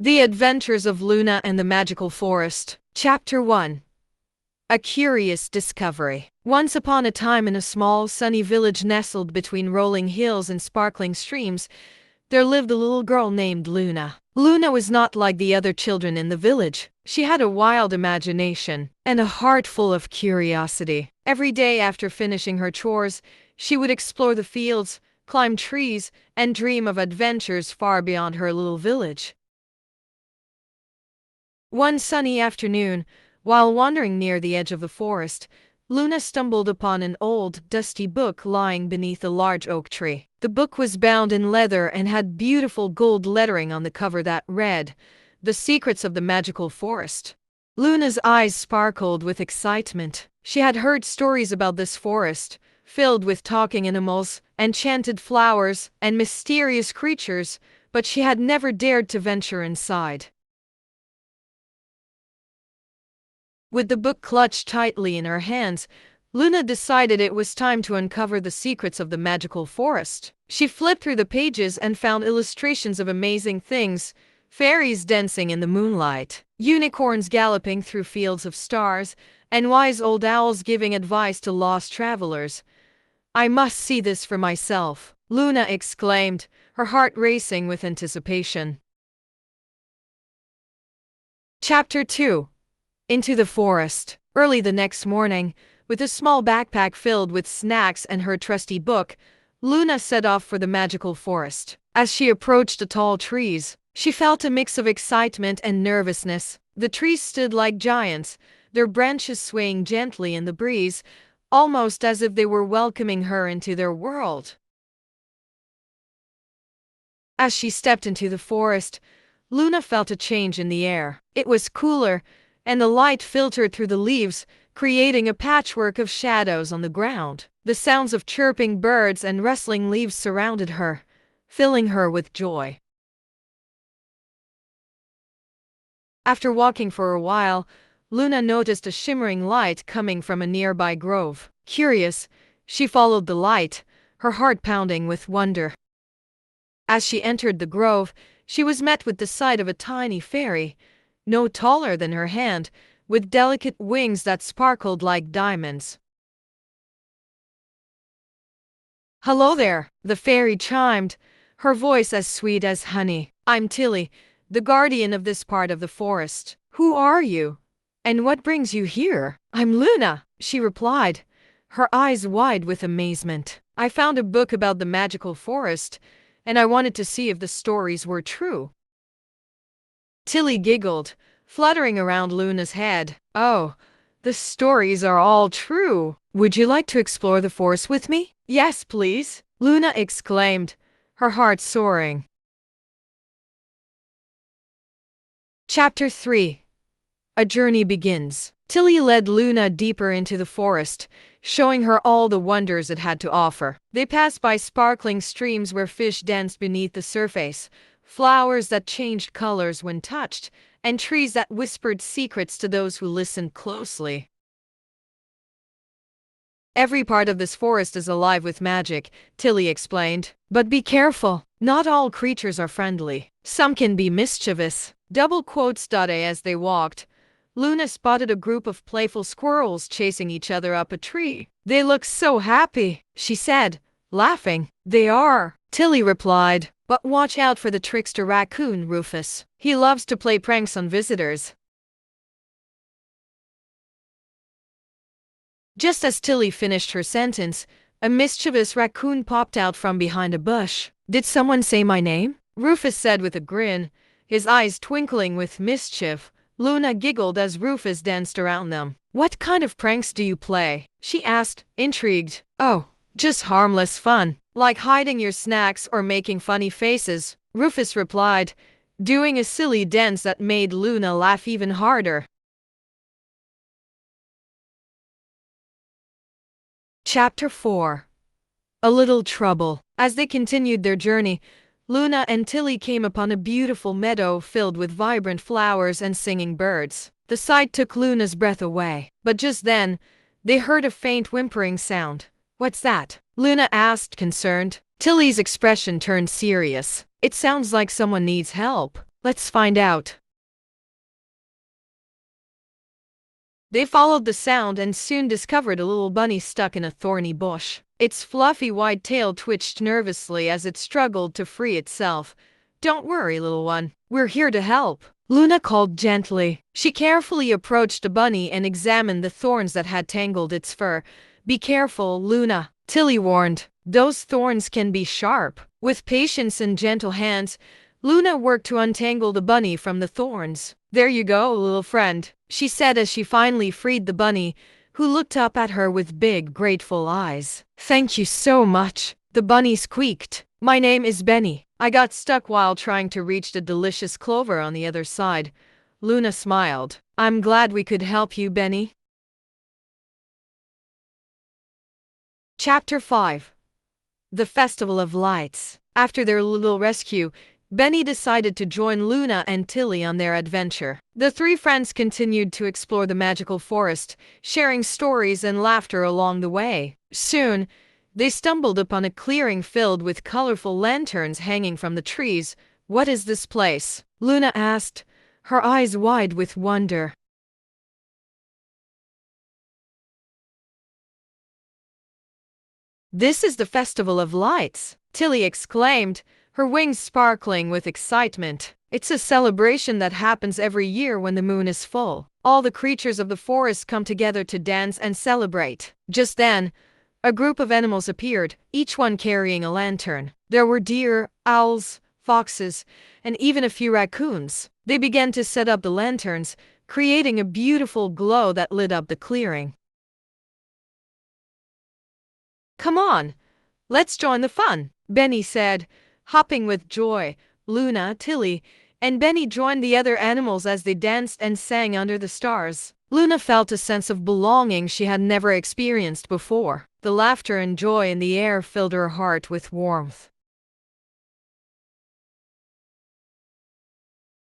The Adventures of Luna and the Magical Forest. Chapter 1. A Curious Discovery. Once upon a time in a small, sunny village nestled between rolling hills and sparkling streams, there lived a little girl named Luna. Luna was not like the other children in the village. She had a wild imagination and a heart full of curiosity. Every day after finishing her chores, she would explore the fields, climb trees, and dream of adventures far beyond her little village. One sunny afternoon, while wandering near the edge of the forest, Luna stumbled upon an old, dusty book lying beneath a large oak tree. The book was bound in leather and had beautiful gold lettering on the cover that read, "The Secrets of the Magical Forest." Luna's eyes sparkled with excitement. She had heard stories about this forest, filled with talking animals, enchanted flowers, and mysterious creatures, but she had never dared to venture inside. With the book clutched tightly in her hands, Luna decided it was time to uncover the secrets of the magical forest. She flipped through the pages and found illustrations of amazing things: fairies dancing in the moonlight, unicorns galloping through fields of stars, and wise old owls giving advice to lost travelers. "I must see this for myself," Luna exclaimed, her heart racing with anticipation. Chapter 2. Into the forest. Early the next morning, with a small backpack filled with snacks and her trusty book, Luna set off for the magical forest. As she approached the tall trees, she felt a mix of excitement and nervousness. The trees stood like giants, their branches swaying gently in the breeze, almost as if they were welcoming her into their world. As she stepped into the forest, Luna felt a change in the air. It was cooler, and the light filtered through the leaves, creating a patchwork of shadows on the ground. The sounds of chirping birds and rustling leaves surrounded her, filling her with joy. After walking for a while, Luna noticed a shimmering light coming from a nearby grove. Curious, she followed the light, her heart pounding with wonder. As she entered the grove, she was met with the sight of a tiny fairy, no taller than her hand, with delicate wings that sparkled like diamonds. "Hello there," the fairy chimed, her voice as sweet as honey. "I'm Tilly, the guardian of this part of the forest. Who are you? And what brings you here?" "I'm Luna," she replied, her eyes wide with amazement. "I found a book about the magical forest, and I wanted to see if the stories were true." Tilly giggled, fluttering around Luna's head. "Oh, the stories are all true. Would you like to explore the forest with me?" "Yes, please," Luna exclaimed, her heart soaring. Chapter 3. A Journey Begins. Tilly led Luna deeper into the forest, showing her all the wonders it had to offer. They passed by sparkling streams where fish danced beneath the surface, flowers that changed colors when touched, and trees that whispered secrets to those who listened closely. "Every part of this forest is alive with magic," Tilly explained. "But be careful, not all creatures are friendly. Some can be mischievous." Double quotes. As they walked, Luna spotted a group of playful squirrels chasing each other up a tree. "They look so happy," she said, laughing. "They are," Tilly replied. "But watch out for the trickster raccoon, Rufus. He loves to play pranks on visitors." Just as Tilly finished her sentence, a mischievous raccoon popped out from behind a bush. "Did someone say my name?" Rufus said with a grin, his eyes twinkling with mischief. Luna giggled as Rufus danced around them. "What kind of pranks do you play?" she asked, intrigued. "Oh, just harmless fun, like hiding your snacks or making funny faces," Rufus replied, doing a silly dance that made Luna laugh even harder. Chapter 4. A Little Trouble. As they continued their journey, Luna and Tilly came upon a beautiful meadow filled with vibrant flowers and singing birds. The sight took Luna's breath away. But just then, they heard a faint whimpering sound. "What's that?" Luna asked, concerned. Tilly's expression turned serious. "It sounds like someone needs help." Let's find out. They followed the sound and soon discovered a little bunny stuck in a thorny bush. Its fluffy white tail twitched nervously as it struggled to free itself. Don't worry, little one. We're here to help, Luna called gently. She carefully approached the bunny and examined the thorns that had tangled its fur. Be careful, Luna, Tilly warned. Those thorns can be sharp. With patience and gentle hands, Luna worked to untangle the bunny from the thorns. There you go, little friend, she said as she finally freed the bunny, who looked up at her with big, grateful eyes. Thank you so much, the bunny squeaked. My name is Benny. I got stuck while trying to reach the delicious clover on the other side. Luna smiled. I'm glad we could help you, Benny. Chapter 5. The Festival of Lights. After their little rescue, Benny decided to join Luna and Tilly on their adventure. The three friends continued to explore the magical forest, sharing stories and laughter along the way. Soon, they stumbled upon a clearing filled with colorful lanterns hanging from the trees. What is this place? Luna asked, her eyes wide with wonder. This is the Festival of Lights, Tilly exclaimed, her wings sparkling with excitement. It's a celebration that happens every year when the moon is full. All the creatures of the forest come together to dance and celebrate. Just then, a group of animals appeared, each one carrying a lantern. There were deer, owls, foxes, and even a few raccoons. They began to set up the lanterns, creating a beautiful glow that lit up the clearing. Come on, let's join the fun, Benny said, hopping with joy. Luna, Tilly, and Benny joined the other animals as they danced and sang under the stars. Luna felt a sense of belonging she had never experienced before. The laughter and joy in the air filled her heart with warmth.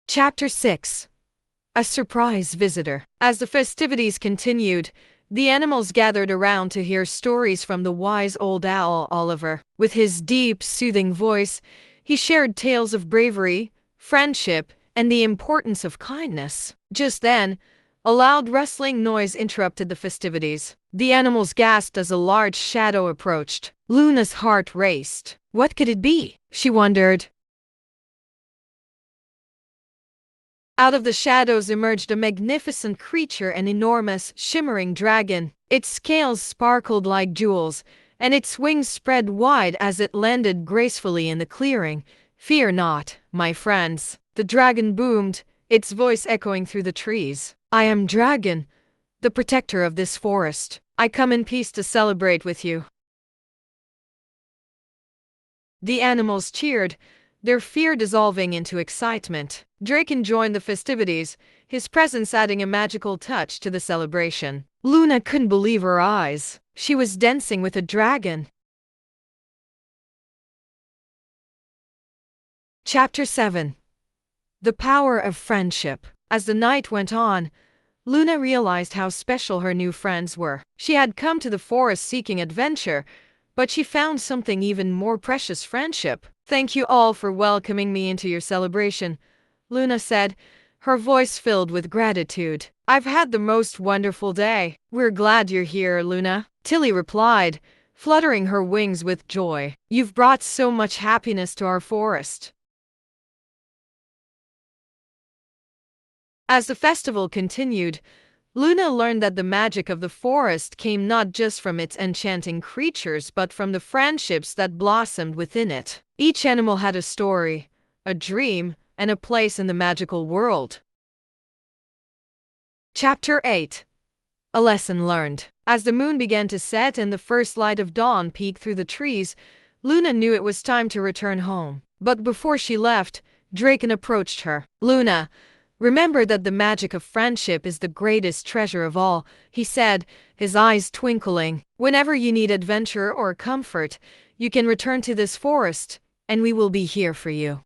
Chapter 6. A Surprise Visitor. As the festivities continued, the animals gathered around to hear stories from the wise old owl Oliver. With his deep, soothing voice, he shared tales of bravery, friendship, and the importance of kindness. Just then, a loud rustling noise interrupted the festivities. The animals gasped as a large shadow approached. Luna's heart raced. What could it be? She wondered. Out of the shadows emerged a magnificent creature, an enormous, shimmering dragon. Its scales sparkled like jewels, and its wings spread wide as it landed gracefully in the clearing. Fear not, my friends, the dragon boomed, its voice echoing through the trees. I am Dragon, the protector of this forest. I come in peace to celebrate with you. The animals cheered, their fear dissolving into excitement. Draken joined the festivities, his presence adding a magical touch to the celebration. Luna couldn't believe her eyes. She was dancing with a dragon. Chapter 7. The Power of Friendship. As the night went on, Luna realized how special her new friends were. She had come to the forest seeking adventure, but she found something even more precious: friendship. Thank you all for welcoming me into your celebration, Luna said, her voice filled with gratitude. I've had the most wonderful day. We're glad you're here, Luna, Tilly replied, fluttering her wings with joy. You've brought so much happiness to our forest. As the festival continued, Luna learned that the magic of the forest came not just from its enchanting creatures but from the friendships that blossomed within it. Each animal had a story, a dream, and a place in the magical world. Chapter 8. A Lesson Learned. As the moon began to set and the first light of dawn peeked through the trees, Luna knew it was time to return home. But before she left, Draken approached her. Luna, remember that the magic of friendship is the greatest treasure of all, he said, his eyes twinkling. Whenever you need adventure or comfort, you can return to this forest, and we will be here for you.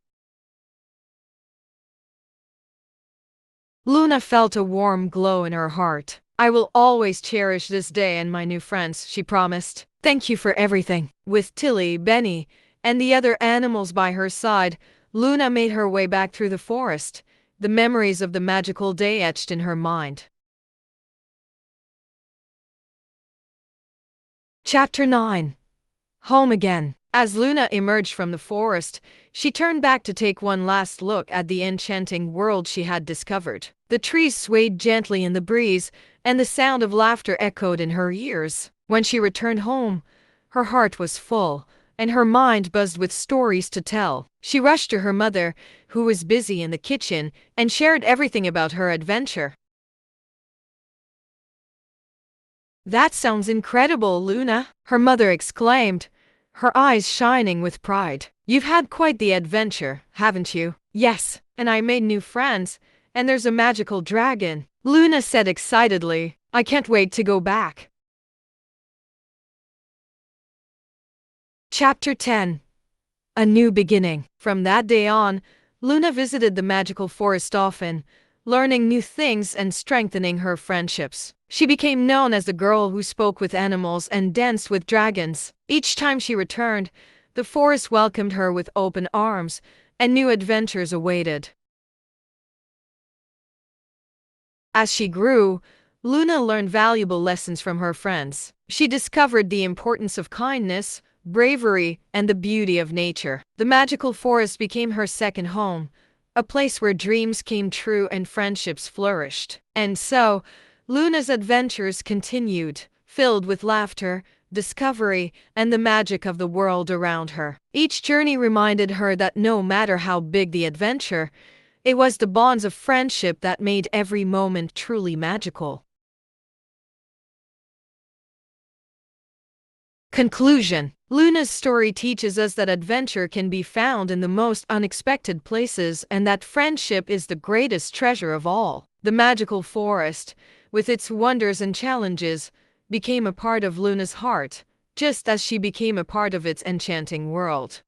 Luna felt a warm glow in her heart. I will always cherish this day and my new friends, she promised. Thank you for everything. With Tilly, Benny, and the other animals by her side, Luna made her way back through the forest, the memories of the magical day etched in her mind. Chapter 9. Home again. As Luna emerged from the forest, she turned back to take one last look at the enchanting world she had discovered. The trees swayed gently in the breeze, and the sound of laughter echoed in her ears. When she returned home, her heart was full, and her mind buzzed with stories to tell. She rushed to her mother, who was busy in the kitchen, and shared everything about her adventure. "That sounds incredible, Luna," her mother exclaimed, her eyes shining with pride. "You've had quite the adventure, haven't you?" "Yes, and I made new friends, and there's a magical dragon," Luna said excitedly. "I can't wait to go back." Chapter 10. A New Beginning. From that day on, Luna visited the magical forest often, learning new things and strengthening her friendships. She became known as the girl who spoke with animals and danced with dragons. Each time she returned, the forest welcomed her with open arms, and new adventures awaited. As she grew, Luna learned valuable lessons from her friends. She discovered the importance of kindness, bravery, and the beauty of nature. The magical forest became her second home, a place where dreams came true and friendships flourished. And so, Luna's adventures continued, filled with laughter, discovery, and the magic of the world around her. Each journey reminded her that no matter how big the adventure, it was the bonds of friendship that made every moment truly magical. Conclusion. Luna's story teaches us that adventure can be found in the most unexpected places and that friendship is the greatest treasure of all. The magical forest, with its wonders and challenges, became a part of Luna's heart, just as she became a part of its enchanting world.